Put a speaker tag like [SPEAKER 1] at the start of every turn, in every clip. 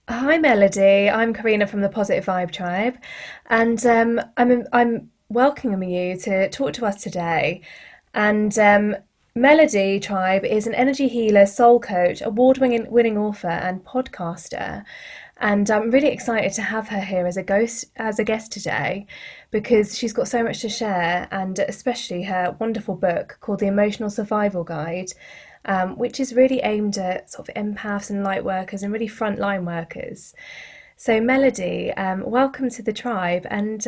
[SPEAKER 1] Hi Melody, I'm Corinna from the Positive Vibe Tribe, and I'm welcoming you to talk to us today. And Melody Tribe is an energy healer, soul coach, award-winning author, and podcaster. And I'm really excited to have her here as a guest today, because she's got so much to share, and especially her wonderful book called The Emotional Survival Guide, which is really aimed at sort of empaths and light workers and really frontline workers. So, Melody, welcome to the tribe, and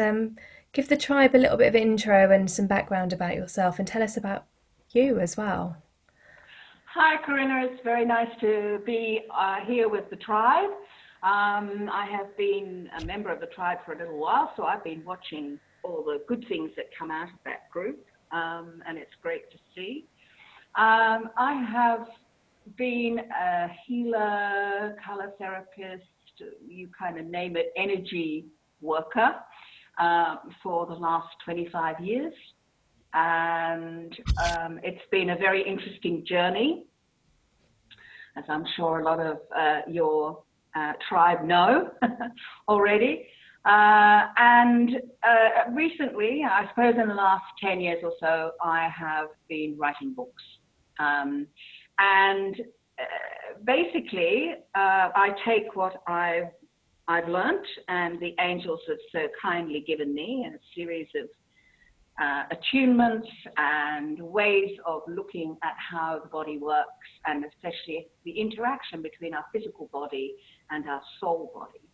[SPEAKER 1] give the tribe a little bit of intro and some background about yourself, and tell us about you as well.
[SPEAKER 2] Hi, Corinna. It's very nice to be here with the tribe. I have been a member of the tribe for a little while, so I've been watching all the good things that come out of that group, and it's great to see. I have been a healer, color therapist, you kind of name it, energy worker for the last 25 years. And it's been a very interesting journey, as I'm sure a lot of your tribe know already. And recently, I suppose in the last 10 years or so, I have been writing books. And basically, I take what I've learnt and the angels have so kindly given me in a series of attunements and ways of looking at how the body works, and especially the interaction between our physical body and our soul body,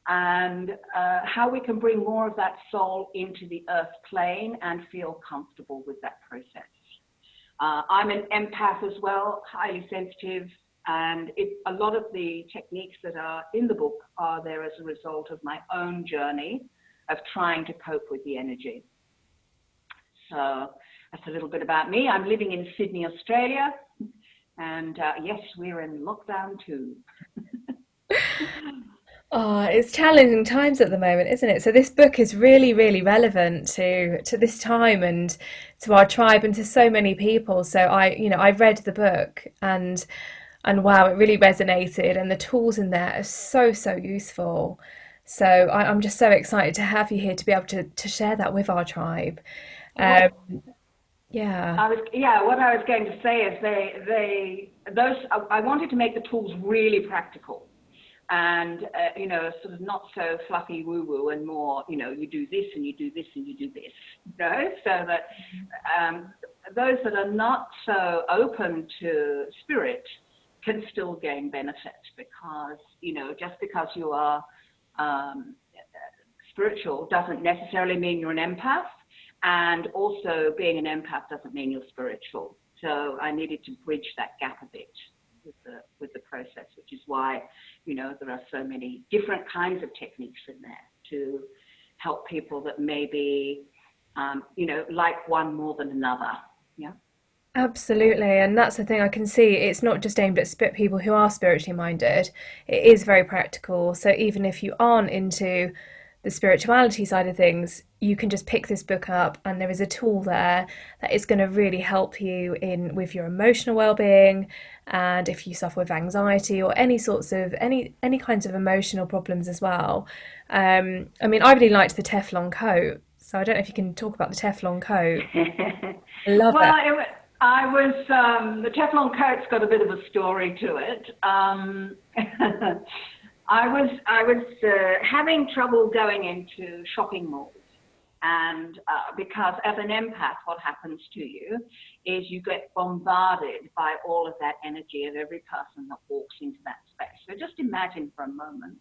[SPEAKER 2] and how we can bring more of that soul into the earth plane and feel comfortable with that process. I'm an empath as well, highly sensitive, and a lot of the techniques that are in the book are there as a result of my own journey of trying to cope with the energy. So that's a little bit about me. I'm living in Sydney, Australia, and yes, we're in lockdown too.
[SPEAKER 1] Oh, it's challenging times at the moment, isn't it? So this book is really, really relevant to this time and to our tribe and to so many people. So I read the book and wow, it really resonated, and the tools in there are so useful. So I'm just so excited to have you here to be able to share that with our tribe. Um,
[SPEAKER 2] What
[SPEAKER 1] yeah.
[SPEAKER 2] what I was going to say is those I wanted to make the tools really practical, and sort of not so fluffy woo woo, and more, you do this and you do this and you do this, so that those that are not so open to spirit can still gain benefit, because just because you are um, spiritual doesn't necessarily mean you're an empath, and also being an empath doesn't mean you're spiritual. So I needed to bridge that gap a bit with the process, which is why there are so many different kinds of techniques in there to help people that maybe like one more than another. Yeah.
[SPEAKER 1] Absolutely, and that's the thing I can see. It's not just aimed at people who are spiritually minded. It is very practical. So even if you aren't into the spirituality side of things, you can just pick this book up, and there is a tool there that is going to really help you in with your emotional well-being, and if you suffer with anxiety or any sorts of any kinds of emotional problems as well. I mean, I really liked the Teflon coat, so I don't know if you can talk about the Teflon coat. I love it.
[SPEAKER 2] Well, I was the Teflon coat's got a bit of a story to it. I was having trouble going into shopping malls, and because as an empath, what happens to you is you get bombarded by all of that energy of every person that walks into that space. So just imagine for a moment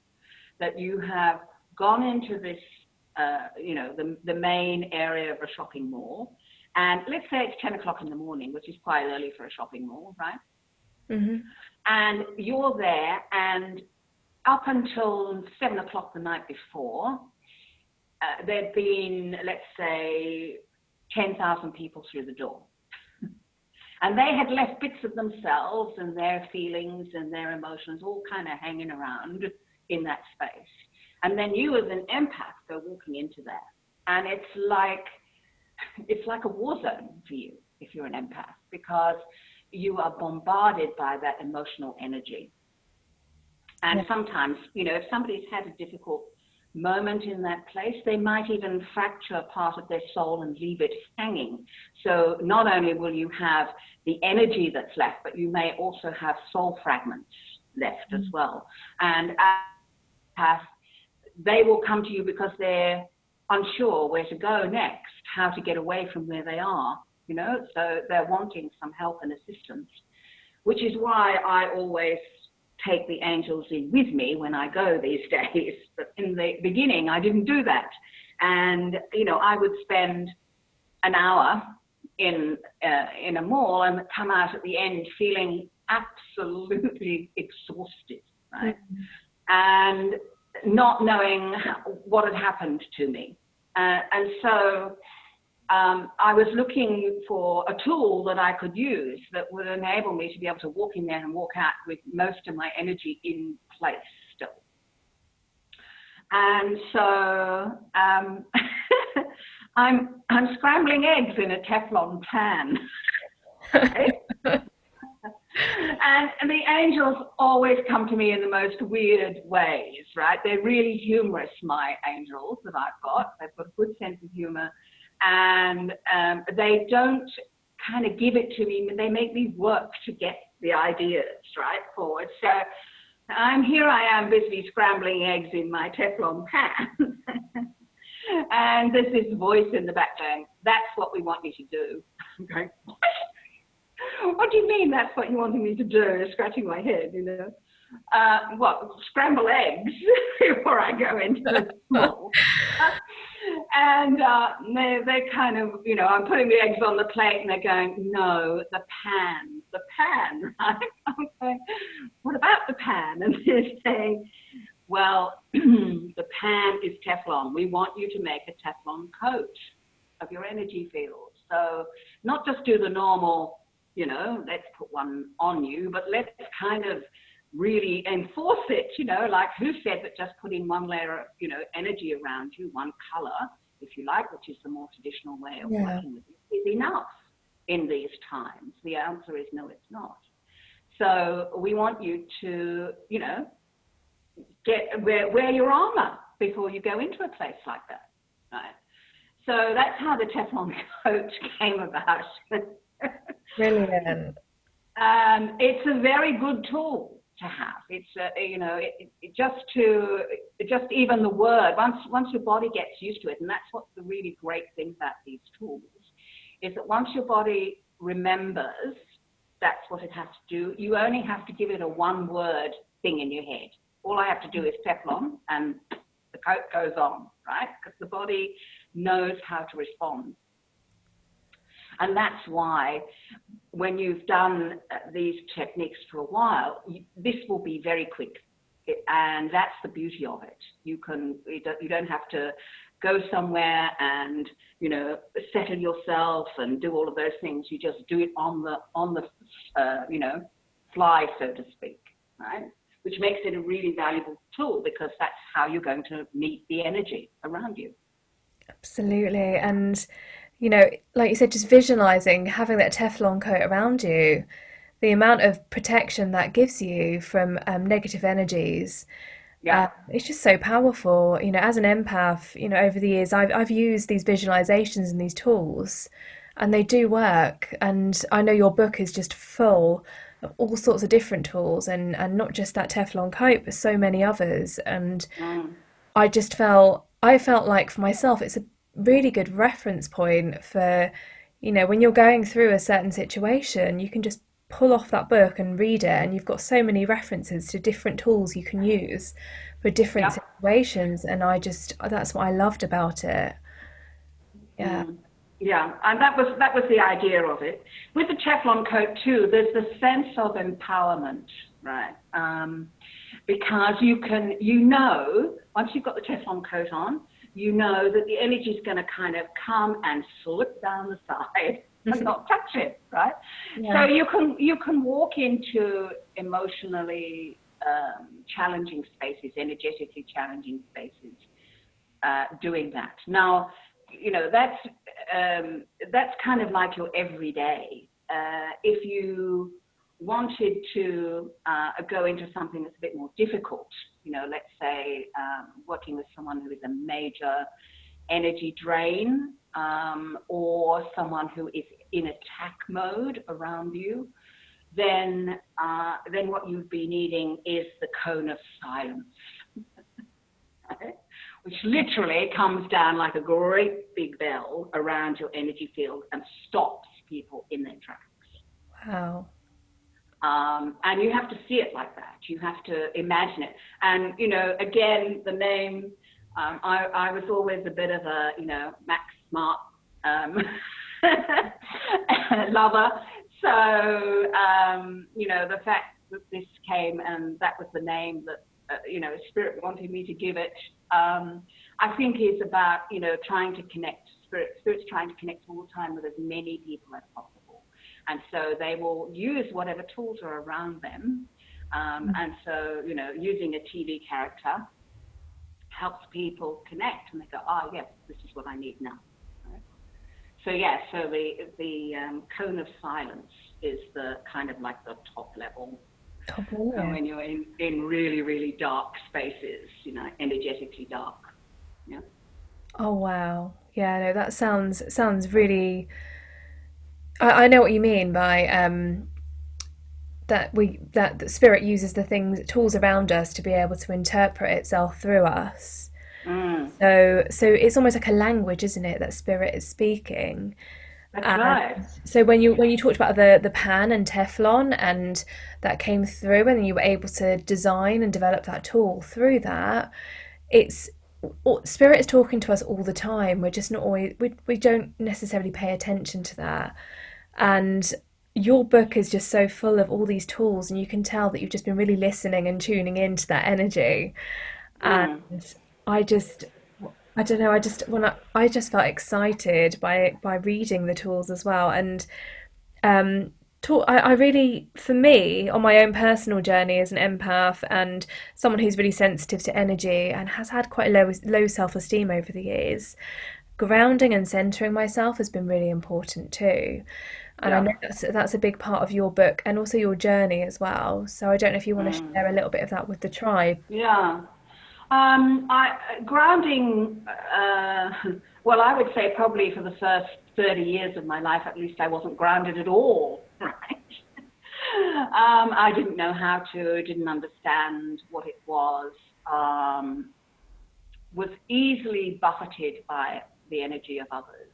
[SPEAKER 2] that you have gone into this, the main area of a shopping mall, and let's say it's 10 o'clock in the morning, which is quite early for a shopping mall, right?
[SPEAKER 1] Hmm.
[SPEAKER 2] And you're there, and up until 7 o'clock the night before, there'd been, let's say, 10,000 people through the door. And they had left bits of themselves and their feelings and their emotions all kind of hanging around in that space. And then you as an empath go walking into that. And it's like a war zone for you if you're an empath, because you are bombarded by that emotional energy. And
[SPEAKER 1] Yeah.
[SPEAKER 2] sometimes, if somebody's had a difficult moment in that place, they might even fracture part of their soul and leave it hanging. So not only will you have the energy that's left, but you may also have soul fragments left as well. And as they will come to you because they're unsure where to go next, how to get away from where they are, so they're wanting some help and assistance, which is why I always take the angels in with me when I go these days. But in the beginning, I didn't do that. And, I would spend an hour in a mall and come out at the end feeling absolutely exhausted, right? And not knowing what had happened to me. And so I was looking for a tool that I could use that would enable me to be able to walk in there and walk out with most of my energy in place still. And so I'm scrambling eggs in a Teflon pan. Right? And the angels always come to me in the most weird ways, right? They're really humorous, my angels that I've got. They've got a good sense of humor. And they don't kind of give it to me. They make me work to get the ideas, right, forward. So I am busy scrambling eggs in my Teflon pan. And there's this voice in the back going, that's what we want you to do. I'm going, what do you mean that's what you wanted me to do? Scratching my head, What, scramble eggs before I go into the small. And they're kind of, I'm putting the eggs on the plate and they're going, no, the pan, right? I'm going, what about the pan? And they're saying, well, the pan is Teflon. We want you to make a Teflon coat of your energy field. So not just do the normal, let's put one on you, but let's kind of really enforce it, like who said that just putting one layer of, energy around you, one color, if you like, which is the more traditional way of working with it, is enough in these times. The answer is no, it's not. So we want you to, wear your armor before you go into a place like that, right? So that's how the Teflon coat came about.
[SPEAKER 1] Brilliant.
[SPEAKER 2] It's a very good tool to have. It's just even the word, once your body gets used to it, and that's what's the really great thing about these tools, is that once your body remembers that's what it has to do, you only have to give it a one word thing in your head. All I have to do is Teflon and the coat goes on, right? Because the body knows how to respond. And that's why when you've done these techniques for a while, this will be very quick. And that's the beauty of it. You don't have to go somewhere and, settle yourself and do all of those things. You just do it on the fly, so to speak, right? Which makes it a really valuable tool because that's how you're going to meet the energy around you.
[SPEAKER 1] Absolutely. And, like you said, just visualizing having that Teflon coat around you, the amount of protection that gives you from negative energies,
[SPEAKER 2] Yeah.
[SPEAKER 1] it's just so powerful. As an empath, over the years, I've used these visualizations and these tools, and they do work. And I know your book is just full of all sorts of different tools, and not just that Teflon coat, but so many others. And I felt like for myself, it's a really good reference point for, when you're going through a certain situation, you can just pull off that book and read it, and you've got so many references to different tools you can use for different
[SPEAKER 2] Yeah.
[SPEAKER 1] situations. And that's what I loved about it. Yeah.
[SPEAKER 2] Yeah, and that was the idea of it. With the Teflon coat too, there's the sense of empowerment, right? Because once you've got the Teflon coat on, that the energy is going to kind of come and slip down the side and not touch it, right?
[SPEAKER 1] Yeah.
[SPEAKER 2] So you can walk into emotionally challenging spaces, energetically challenging spaces, doing that. Now, that's kind of like your everyday. If you wanted to go into something that's a bit more difficult, let's say working with someone who is a major energy drain, or someone who is in attack mode around you, then what you'd be needing is the cone of silence, okay? Which literally comes down like a great big bell around your energy field and stops people in their tracks.
[SPEAKER 1] Wow.
[SPEAKER 2] And you have to see it like that. You have to imagine it. And, again, the name, I was always a bit of a, Max Smart lover. So, the fact that this came and that was the name that, Spirit wanted me to give it, I think is about, trying to connect. Spirit's trying to connect all the time with as many people as possible. And so they will use whatever tools are around them. And so, using a TV character helps people connect, and they go, oh, yes, this is what I need now. Right? So, so the cone of silence is the kind of like the top level. When you're in really, really dark spaces, energetically dark. Yeah.
[SPEAKER 1] Oh wow. Yeah, no, that sounds really. I know what you mean by that the spirit uses the tools around us to be able to interpret itself through us. So it's almost like a language, isn't it, that spirit is speaking.
[SPEAKER 2] That's
[SPEAKER 1] And
[SPEAKER 2] right.
[SPEAKER 1] so when you talked about the pan and Teflon and that came through and you were able to design and develop that tool through that, it's spirit is talking to us all the time. We're just not always we don't necessarily pay attention to that. And your book is just so full of all these tools, and you can tell that you've just been really listening and tuning into that energy. And I just, I don't know, I just felt excited by reading the tools as well. And I really, for me, on my own personal journey as an empath and someone who's really sensitive to energy and has had quite a low self-esteem over the years, grounding and centering myself has been really important too. And I
[SPEAKER 2] Yeah.
[SPEAKER 1] know that's a big part of your book and also your journey as well. So I don't know if you want to share a little bit of that with the tribe.
[SPEAKER 2] Yeah. Grounding, well, I would say probably for the first 30 years of my life, at least, I wasn't grounded at all, right? I didn't know how to, didn't understand what it was easily buffeted by the energy of others.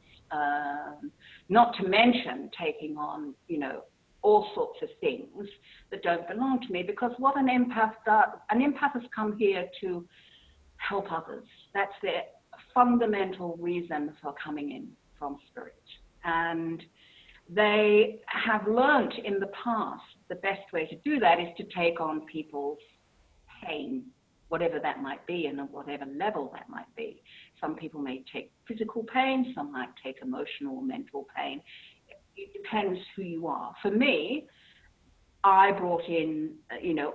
[SPEAKER 2] Not to mention taking on, all sorts of things that don't belong to me, because what an empath does, an empath has come here to help others. That's their fundamental reason for coming in from spirit. And they have learnt in the past the best way to do that is to take on people's pain, whatever that might be and at whatever level that might be. Some people may take physical pain, some might take emotional or mental pain. It depends who you are. For me, I brought in,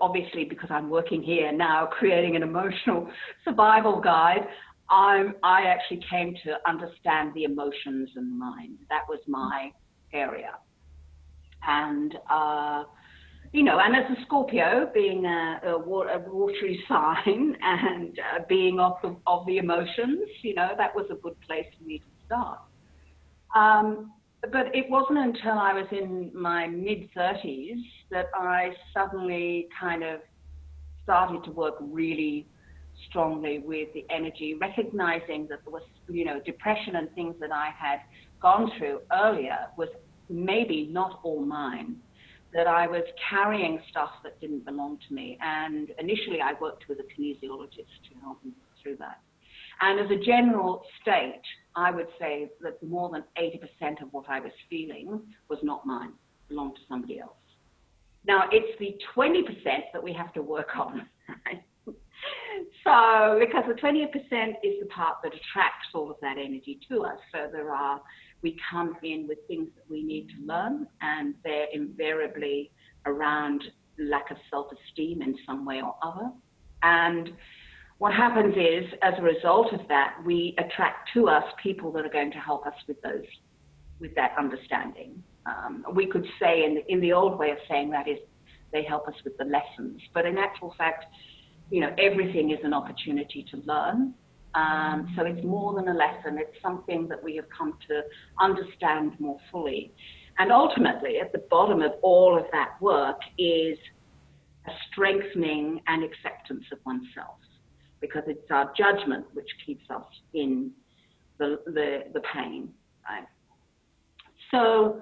[SPEAKER 2] obviously because I'm working here now, creating an emotional survival guide, I actually came to understand the emotions and the mind. That was my area. And, and as a Scorpio, being a watery sign and being of the emotions, that was a good place for me to start. But it wasn't until I was in my mid-30s that I suddenly kind of started to work really strongly with the energy, recognizing that there was, depression and things that I had gone through earlier was maybe not all mine, that I was carrying stuff that didn't belong to me. And initially I worked with a kinesiologist to help me through that. And as a general state, I would say that more than 80% of what I was feeling was not mine, belonged to somebody else. Now, it's the 20% that we have to work on, right? So, because the 20% is the part that attracts all of that energy to us. So we come in with things that we need to learn, and they're invariably around lack of self-esteem in some way or other. And what happens is, as a result of that, we attract to us people that are going to help us with that understanding. We could say in the old way of saying that is they help us with the lessons. But in actual fact, everything is an opportunity to learn. So it's more than a lesson. It's something that we have come to understand more fully. And ultimately, at the bottom of all of that work is a strengthening and acceptance of oneself, because it's our judgment which keeps us in the pain. Right? So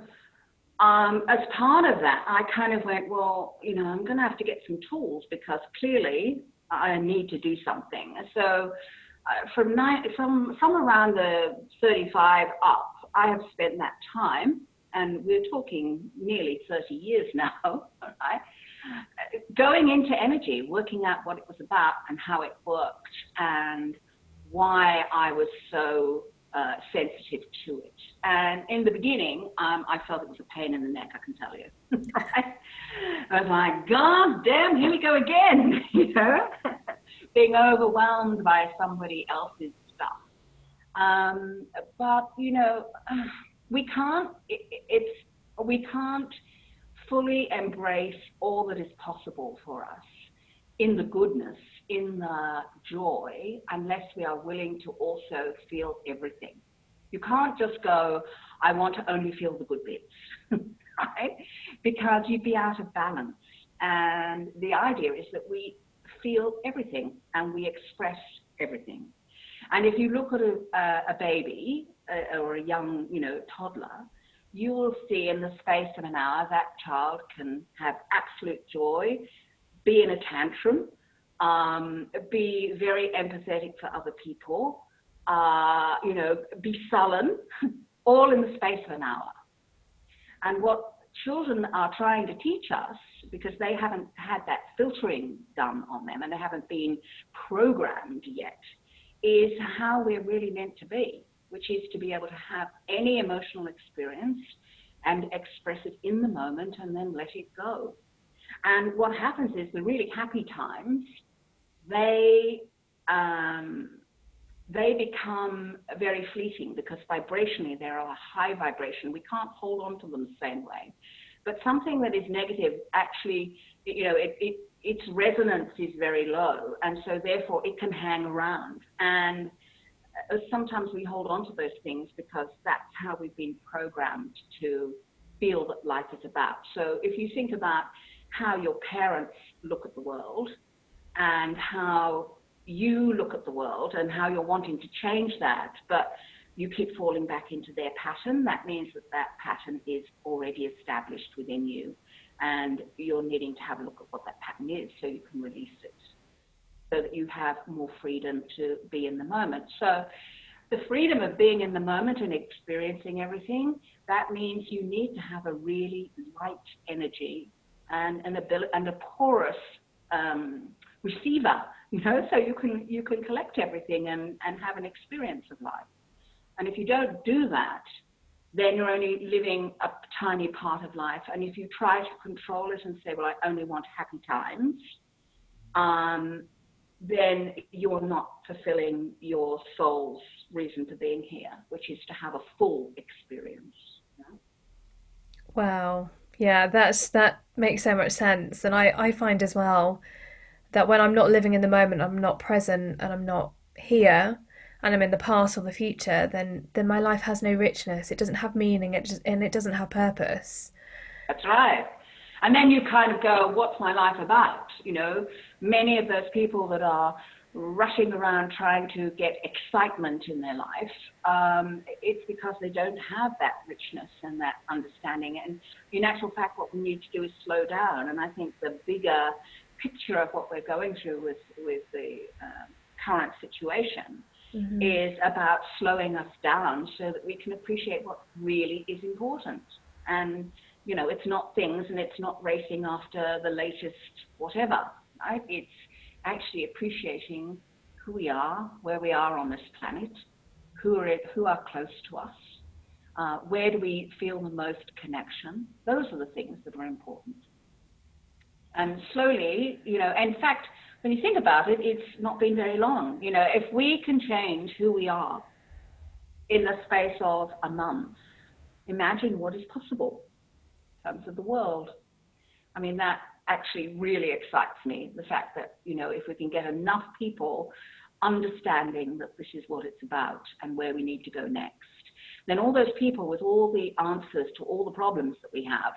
[SPEAKER 2] as part of that, I kind of went, well, I'm going to have to get some tools, because clearly I need to do something. So from around the 35 up, I have spent that time, and we're talking nearly 30 years now, right? Going into energy, working out what it was about and how it worked and why I was so sensitive to it. And in the beginning, I felt it was a pain in the neck, I can tell you. I was like, God damn, here we go again, being overwhelmed by somebody else's stuff. But, we can't fully embrace all that is possible for us in the goodness, in the joy, unless we are willing to also feel everything. You can't just go, I want to only feel the good bits, right? Because you'd be out of balance. And the idea is that we feel everything and we express everything. And if you look at a baby or a young, toddler, you will see in the space of an hour that child can have absolute joy, be in a tantrum, be very empathetic for other people, be sullen, all in the space of an hour. And what children are trying to teach us, because they haven't had that filtering done on them and they haven't been programmed yet, is how we're really meant to be, which is to be able to have any emotional experience and express it in the moment and then let it go. And what happens is the really happy times, they become very fleeting, because vibrationally they're a high vibration. We can't hold on to them the same way. But something that is negative, actually, its resonance is very low, and so therefore it can hang around. And sometimes we hold on to those things because that's how we've been programmed to feel that life is about. So if you think about how your parents look at the world and how you look at the world and how you're wanting to change that, but you keep falling back into their pattern, that means that that pattern is already established within you, and you're needing to have a look at what that pattern is so you can release it, so that you have more freedom to be in the moment. So the freedom of being in the moment and experiencing everything, that means you need to have a really light energy and a porous receiver, so you can collect everything and have an experience of life. And if you don't do that, then you're only living a tiny part of life. And if you try to control it and say, well, I only want happy times, then you're not fulfilling your soul's reason for being here, which is to have a full experience.
[SPEAKER 1] Wow. Yeah, that makes so much sense. And I find as well that when I'm not living in the moment, I'm not present and I'm not here, and I'm in the past or the future, then my life has no richness. It doesn't have meaning, and it doesn't have purpose.
[SPEAKER 2] That's right. And then you kind of go, what's my life about? Many of those people that are rushing around trying to get excitement in their life, it's because they don't have that richness and that understanding. And in actual fact, what we need to do is slow down. And I think the bigger picture of what we're going through with the current situation is about slowing us down so that we can appreciate what really is important. And it's not things, and it's not racing after the latest whatever, right? It's actually appreciating who we are, where we are on this planet, who are close to us, where do we feel the most connection. Those are the things that are important. And slowly, in fact, when you think about it, it's not been very long. If we can change who we are in the space of a month, imagine what is possible. terms of the world. I mean, that actually really excites me, the fact that, if we can get enough people understanding that this is what it's about and where we need to go next, then all those people with all the answers to all the problems that we have,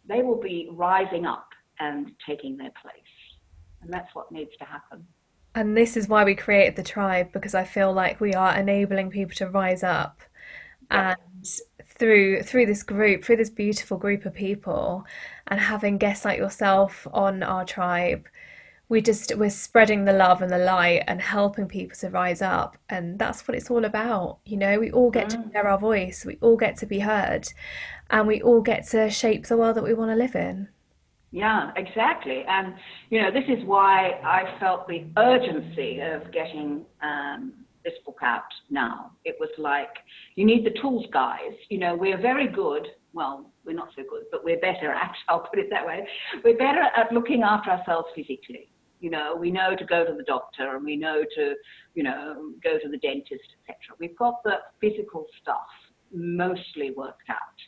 [SPEAKER 2] they will be rising up and taking their place. And that's what needs to happen.
[SPEAKER 1] And this is why we created the tribe, because I feel like we are enabling people to rise up,
[SPEAKER 2] Yeah.
[SPEAKER 1] and through this group, through this beautiful group of people, and having guests like yourself on our tribe, we're spreading the love and the light and helping people to rise up, and that's what it's all about. We all get to
[SPEAKER 2] Mm.
[SPEAKER 1] share our voice, we all get to be heard, and we all get to shape the world that we want to live in.
[SPEAKER 2] Yeah, exactly. And, this is why I felt the urgency of getting this book out now. It was like, you need the tools, guys. We're very good. Well, we're not so good, but we're better at, I'll put it that way. We're better at looking after ourselves physically. We know to go to the doctor, and we know to, go to the dentist, etc. We've got the physical stuff mostly worked out.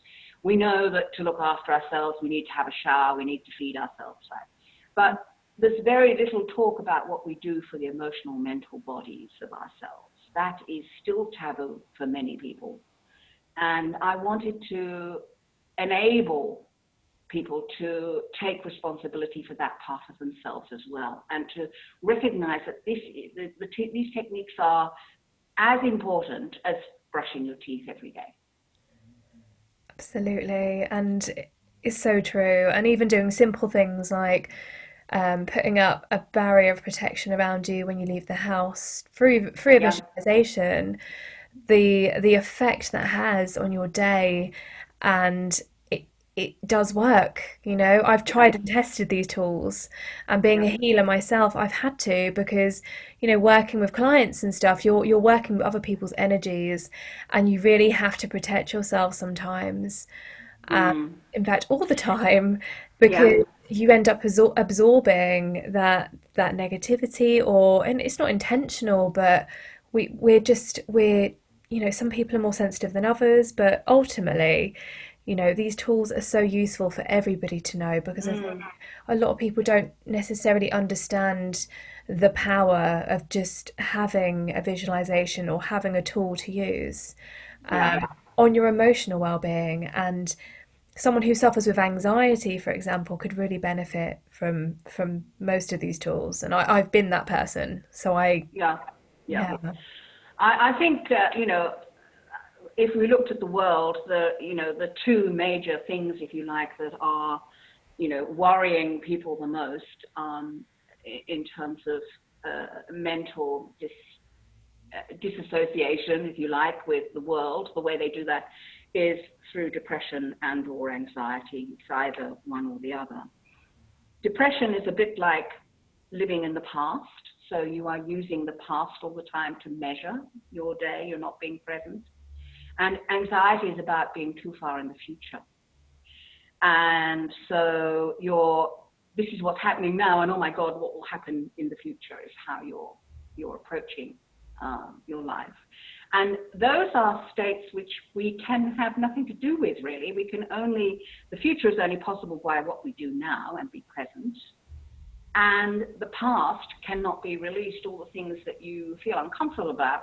[SPEAKER 2] We know that to look after ourselves, we need to have a shower, we need to feed ourselves, right? But there's very little talk about what we do for the emotional, mental bodies of ourselves. That is still taboo for many people. And I wanted to enable people to take responsibility for that part of themselves as well, and to recognize that these techniques are as important as brushing your teeth every day.
[SPEAKER 1] Absolutely, and it's so true. And even doing simple things like putting up a barrier of protection around you when you leave the house through a
[SPEAKER 2] Yeah.
[SPEAKER 1] visualization, the effect that has on your day, and it does work. I've
[SPEAKER 2] Yeah.
[SPEAKER 1] tried and tested these tools, and being
[SPEAKER 2] Yeah.
[SPEAKER 1] a healer myself, I've had to, because working with clients and stuff, you're working with other people's energies, and you really have to protect yourself sometimes,
[SPEAKER 2] Mm.
[SPEAKER 1] in fact all the time,
[SPEAKER 2] Yeah.
[SPEAKER 1] because you end up absorbing that negativity, and it's not intentional, but we're some people are more sensitive than others, but ultimately, these tools are so useful for everybody to know, because I think
[SPEAKER 2] Mm.
[SPEAKER 1] a lot of people don't necessarily understand the power of just having a visualization or having a tool to use
[SPEAKER 2] Yeah.
[SPEAKER 1] on your emotional well-being. And someone who suffers with anxiety, for example, could really benefit from most of these tools. And I've been that person, so
[SPEAKER 2] Yeah. Yeah.
[SPEAKER 1] yeah.
[SPEAKER 2] I think, if we looked at the world, the two major things, if you like, that are, worrying people the most, in terms of mental disassociation, if you like, with the world, the way they do that is through depression and or anxiety. It's either one or the other. Depression is a bit like living in the past. So you are using the past all the time to measure your day. You're not being present. And anxiety is about being too far in the future. And so this is what's happening now, and oh my God, what will happen in the future is how you're approaching your life. And those are states which we can have nothing to do with, really. The future is only possible by what we do now and be present. And the past cannot be released. All the things that you feel uncomfortable about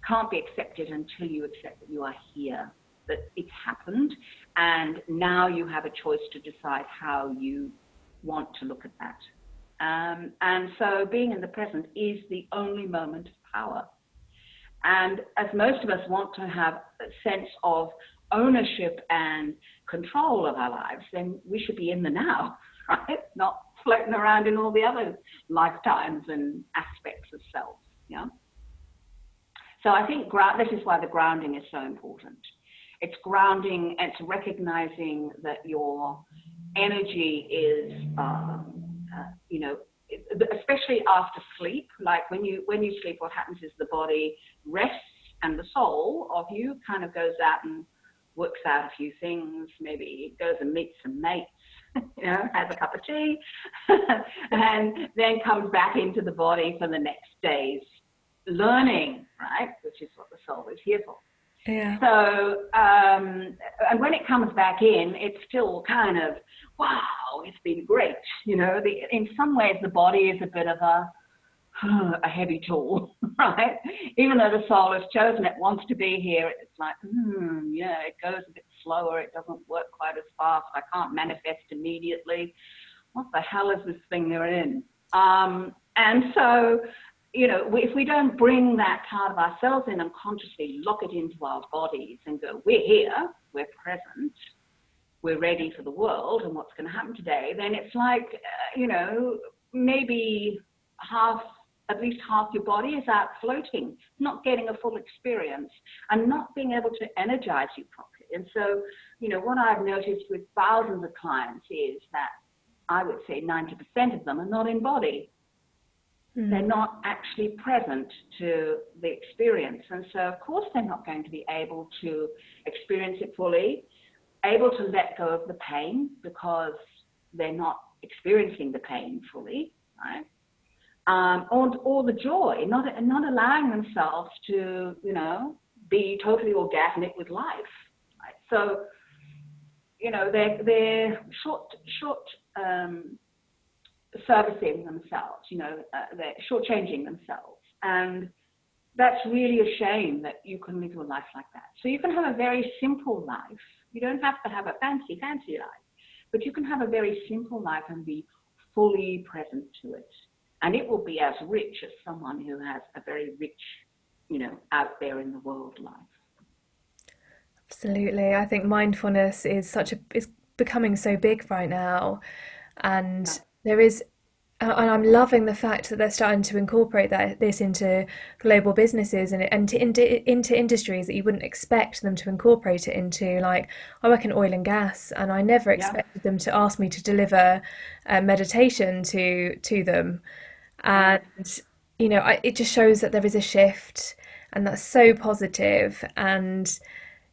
[SPEAKER 2] can't be accepted until you accept that you are here, that it's happened, and now you have a choice to decide how you want to look at that. And so being in the present is the only moment of power. And as most of us want to have a sense of ownership and control of our lives, then we should be in the now, right? Not floating around in all the other lifetimes and aspects of self. Yeah. So I think this is why the grounding is so important. It's grounding, and it's recognizing that your energy is, especially after sleep. Like when you sleep, what happens is the body rests, and the soul of you kind of goes out and works out a few things. Maybe goes and meets some mates, has a cup of tea, and then comes back into the body for the next day's learning, right? Which is what the soul is here for.
[SPEAKER 1] Yeah.
[SPEAKER 2] So, and when it comes back in, it's still kind of, wow, it's been great. In some ways, the body is a bit of a heavy tool, right? Even though the soul has chosen it, wants to be here, it's like, yeah, it goes a bit slower. It doesn't work quite as fast. I can't manifest immediately. What the hell is this thing they're in? And so, if we don't bring that part of ourselves in and consciously lock it into our bodies and go, we're here, we're present, we're ready for the world and what's going to happen today, then it's like, maybe at least half your body is out floating, not getting a full experience and not being able to energize you properly. And so, what I've noticed with thousands of clients is that I would say 90% of them are not in body. They're not actually present to the experience. And so, of course, they're not going to be able to experience it fully, able to let go of the pain because they're not experiencing the pain fully, right? Or the joy, not allowing themselves to, be totally organic with life. Right? So, they're short servicing themselves, they're shortchanging themselves. And that's really a shame that you can live your life like that. So you can have a very simple life. You don't have to have a fancy life, but you can have a very simple life and be fully present to it. And it will be as rich as someone who has a very rich, out there in the world life.
[SPEAKER 1] Absolutely. I think mindfulness is becoming so big right now,
[SPEAKER 2] Yeah.
[SPEAKER 1] and there is, and I'm loving the fact that they're starting to incorporate this into global businesses and into industries that you wouldn't expect them to incorporate it into. Like, I work in oil and gas, and I never
[SPEAKER 2] Yeah.
[SPEAKER 1] expected them to ask me to deliver meditation to them.
[SPEAKER 2] Yeah.
[SPEAKER 1] And it just shows that there is a shift, and that's so positive. And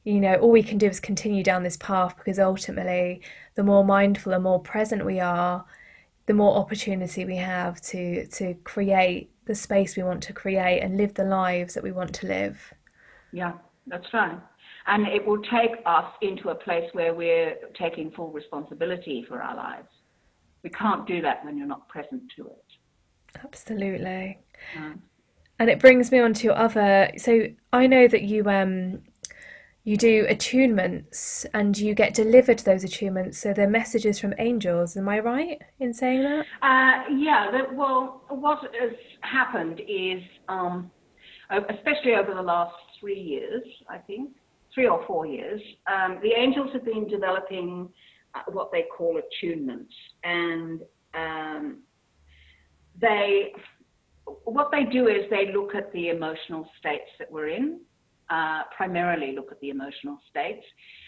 [SPEAKER 1] all we can do is continue down this path, because ultimately, the more mindful and more present we are, the more opportunity we have to create the space we want to create and live the lives that we want to live.
[SPEAKER 2] Yeah, that's right. And it will take us into a place where we're taking full responsibility for our lives. We can't do that when you're not present to it.
[SPEAKER 1] Absolutely.
[SPEAKER 2] Uh,
[SPEAKER 1] And it brings me on to your other. So I know that you do attunements and you get delivered those attunements. So they're messages from angels. Am I right in saying that?
[SPEAKER 2] well, what has happened is, especially over the last 3 years, I think, 3 or 4 years, the angels have been developing what they call attunements. And what they do is they look at the emotional states that we're in, primarily look at the emotional states,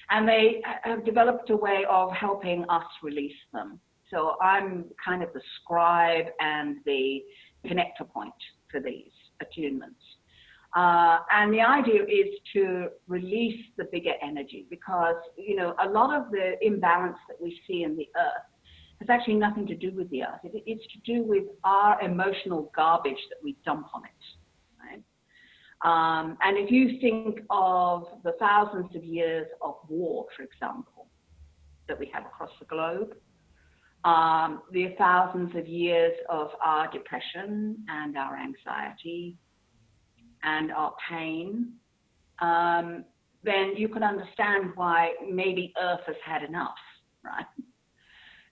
[SPEAKER 2] and they have developed a way of helping us release them. So I'm kind of the scribe and the connector point for these attunements. And the idea is to release the bigger energy, because, a lot of the imbalance that we see in the earth has actually nothing to do with the earth. It's to do with our emotional garbage that we dump on it, right? And if you think of the thousands of years of war, for example, that we have across the globe, the thousands of years of our depression and our anxiety and our pain, then you can understand why maybe Earth has had enough, right?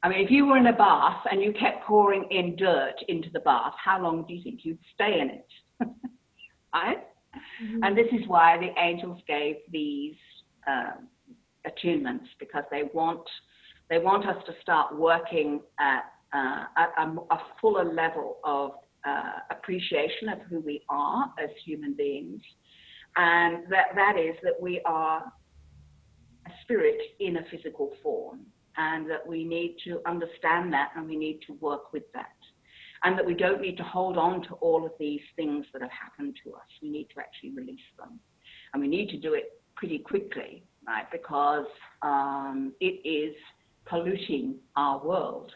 [SPEAKER 2] I mean, if you were in a bath and you kept pouring in dirt into the bath, how long do you think you'd stay in it? Right?
[SPEAKER 1] Mm-hmm.
[SPEAKER 2] And this is why the angels gave these attunements, because they want us to start working at a fuller level of appreciation of who we are as human beings, and that is that we are a spirit in a physical form, and that we need to understand that, and we need to work with that, and that we don't need to hold on to all of these things that have happened to us. We need to actually release them, and we need to do it pretty quickly, right? Because it is polluting our world,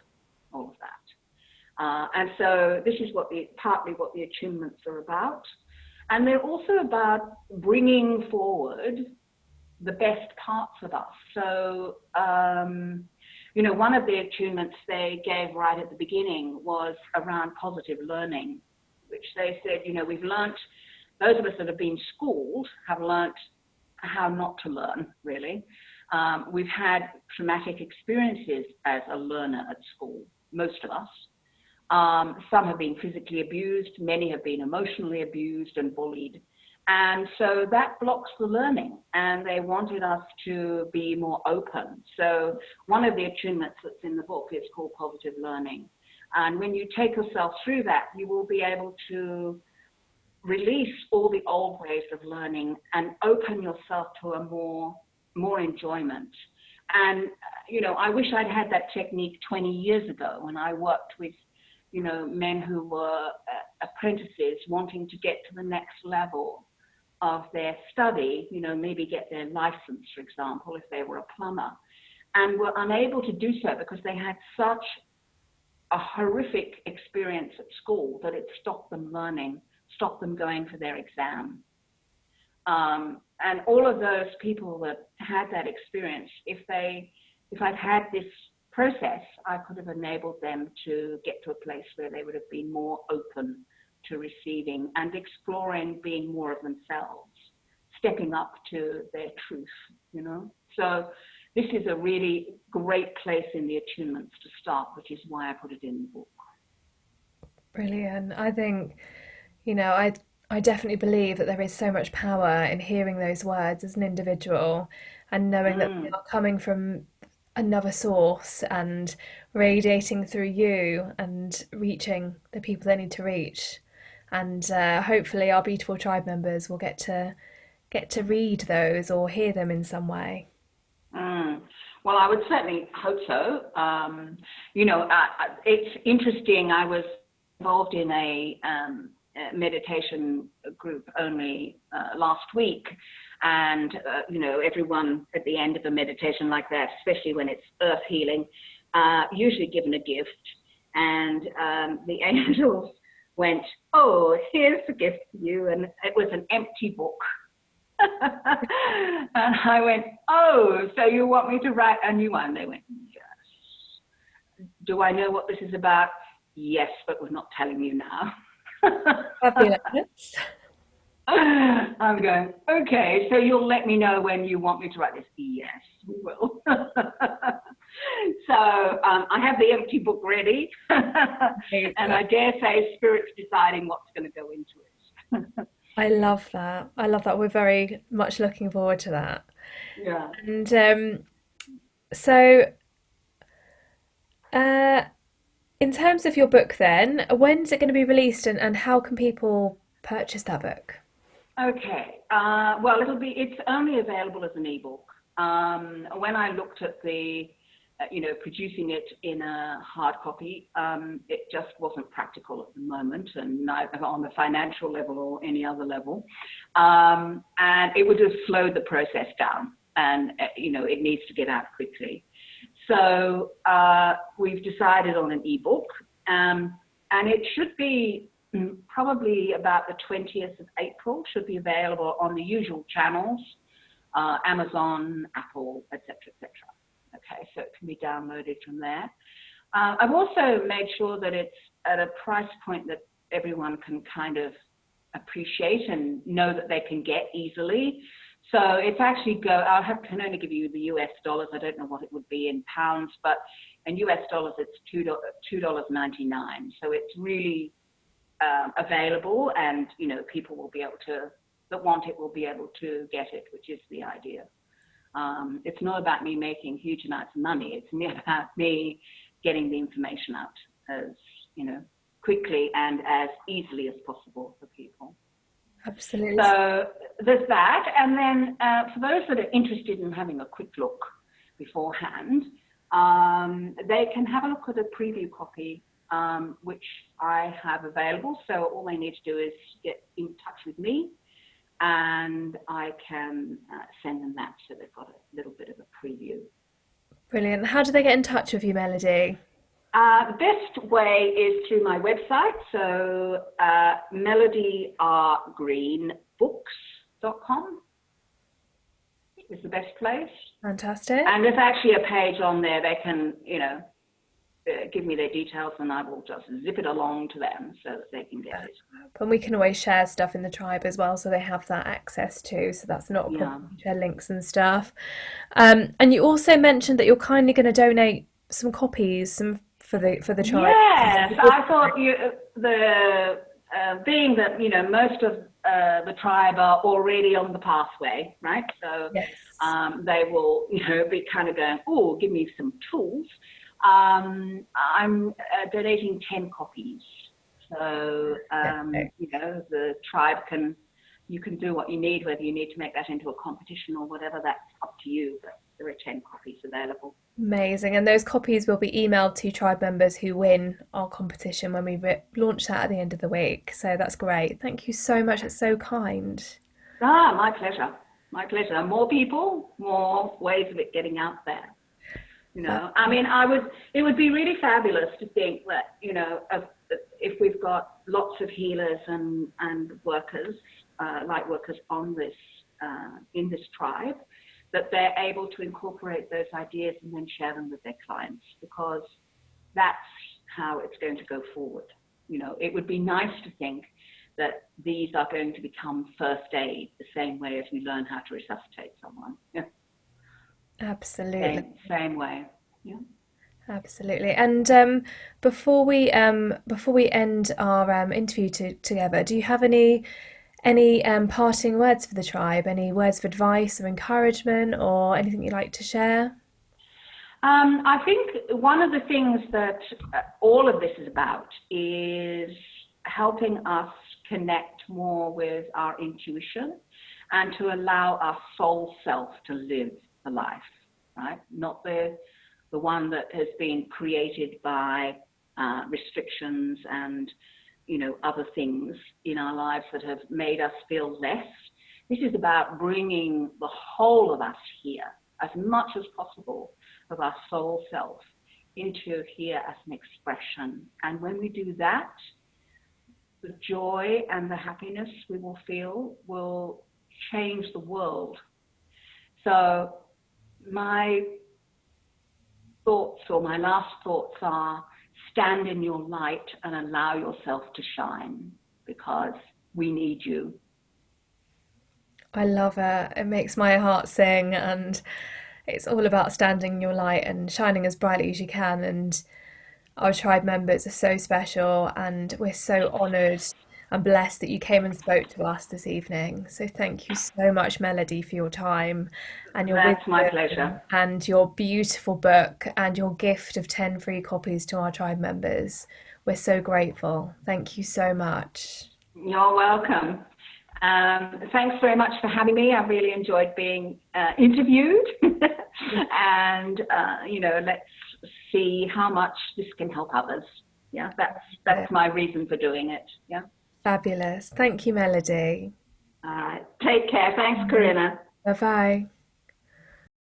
[SPEAKER 2] all of that. And so this is partly what the attunements are about. And they're also about bringing forward the best parts of us. So, one of the attunements they gave right at the beginning was around positive learning, which they said, we've learnt, those of us that have been schooled have learnt how not to learn, really. We've had traumatic experiences as a learner at school, most of us. Some have been physically abused, many have been emotionally abused and bullied. And so that blocks the learning, and they wanted us to be more open. So one of the attunements that's in the book is called positive learning. And when you take yourself through that, you will be able to release all the old ways of learning and open yourself to a more enjoyment. And, I wish I'd had that technique 20 years ago when I worked with, men who were apprentices wanting to get to the next level of their study, maybe get their license, for example, if they were a plumber, and were unable to do so because they had such a horrific experience at school that it stopped them learning, stopped them going for their exam. And all of those people that had that experience, if I'd had this process, I could have enabled them to get to a place where they would have been more open to receiving and exploring being more of themselves, stepping up to their truth, So this is a really great place in the attunements to start, which is why I put it in the book.
[SPEAKER 1] Brilliant. I think, I definitely believe that there is so much power in hearing those words as an individual and knowing that they are coming from another source and radiating through you and reaching the people they need to reach. And hopefully our beautiful tribe members will get to read those or hear them in some way.
[SPEAKER 2] Well, I would certainly hope so. It's interesting. I was involved in a meditation group only last week, and everyone at the end of a meditation like that, especially when it's earth healing, usually given a gift, and the angels went, "Oh, here's the gift for you," and it was an empty book. And I went, "Oh, so you want me to write a new one?" They went, "Yes." "Do I know what this is about?" "Yes, but we're not telling you now."
[SPEAKER 1] Fabulous.
[SPEAKER 2] I'm going, "Okay, so you'll let me know when you want me to write this?" "Yes, we will." So I have the empty book ready. And I dare say Spirit's deciding what's going to go into it.
[SPEAKER 1] I love that. I love that. We're very much looking forward to that.
[SPEAKER 2] Yeah.
[SPEAKER 1] And so, uh, in terms of your book, then, when's it going to be released and how can people purchase that book?
[SPEAKER 2] Okay. Well, it's only available as an ebook. When I looked at producing it in a hard copy, it just wasn't practical at the moment, and neither on the financial level or any other level. And it would have slowed the process down, and it needs to get out quickly. So we've decided on an ebook, and it should be probably about the 20th of April, should be available on the usual channels, Amazon, Apple, etc., etc. Okay, so it can be downloaded from there. I've also made sure that it's at a price point that everyone can kind of appreciate and know that they can get easily. So it's actually can only give you the US dollars. I don't know what it would be in pounds, but in US dollars, it's $2.99. So it's really available, and people will be able that want it will be able to get it, which is the idea. It's not about me making huge amounts of money. It's about me getting the information out as quickly and as easily as possible for people.
[SPEAKER 1] Absolutely.
[SPEAKER 2] So there's that, and then for those that are interested in having a quick look beforehand, they can have a look at a preview copy, which I have available. So all they need to do is get in touch with me, and I can send them that, so they've got a little bit of a preview.
[SPEAKER 1] Brilliant. How do they get in touch with you, Melody?
[SPEAKER 2] The best way is through my website. So melodyrgreenbooks.com is the best place.
[SPEAKER 1] Fantastic.
[SPEAKER 2] And there's actually a page on there. They can, give me their details, and I will just zip it along to them so that they can get it.
[SPEAKER 1] And we can always share stuff in the tribe as well, so they have that access too. So that's not a
[SPEAKER 2] Yeah.
[SPEAKER 1] problem. Share links and stuff. And you also mentioned that you're kindly going to donate some copies, for the tribe.
[SPEAKER 2] Yes, I thought being that most of the tribe are already on the pathway, right? So
[SPEAKER 1] Yes.
[SPEAKER 2] they will be kind of going, oh, give me some tools. I'm donating 10 copies, so the tribe you can do what you need, whether you need to make that into a competition or whatever. That's up to you. But there are 10 copies available.
[SPEAKER 1] Amazing. And those copies will be emailed to tribe members who win our competition when we launch that at the end of the week. So that's great. Thank you so much. It's so kind.
[SPEAKER 2] My pleasure. My pleasure. More people, more ways of it getting out there. I mean, it would be really fabulous to think that, if we've got lots of healers and workers, light workers on this, in this tribe, that they're able to incorporate those ideas and then share them with their clients, because that's how it's going to go forward. It would be nice to think that these are going to become first aid, the same way as we learn how to resuscitate someone. Yeah.
[SPEAKER 1] Absolutely.
[SPEAKER 2] Same way. Yeah.
[SPEAKER 1] Absolutely. And before we end our interview together, do you have any parting words for the tribe? Any words of advice or encouragement, or anything you'd like to share?
[SPEAKER 2] I think one of the things that all of this is about is helping us connect more with our intuition and to allow our soul self to live the life, right? Not the one that has been created by restrictions and other things in our lives that have made us feel less. This is about bringing the whole of us here, as much as possible, of our soul self into here as an expression. And when we do that, the joy and the happiness we will feel will change the world. So my thoughts, or my last thoughts, are: stand in your light and allow yourself to shine, because we need you.
[SPEAKER 1] I love it. It makes my heart sing, and it's all about standing in your light and shining as brightly as you can. And our tribe members are so special, and we're so honoured and blessed that you came and spoke to us this evening. So thank you so much, Melody, for your time and your
[SPEAKER 2] That's my
[SPEAKER 1] wisdom
[SPEAKER 2] pleasure.
[SPEAKER 1] and your beautiful book and your gift of 10 free copies to our tribe members. We're so grateful. Thank you so much.
[SPEAKER 2] You're welcome. Thanks very much for having me. I really enjoyed being interviewed. And, let's see how much this can help others. Yeah, that's my reason for doing it. Yeah.
[SPEAKER 1] Fabulous. Thank you, Melody.
[SPEAKER 2] Take care. Thanks, Corinna.
[SPEAKER 1] Bye bye.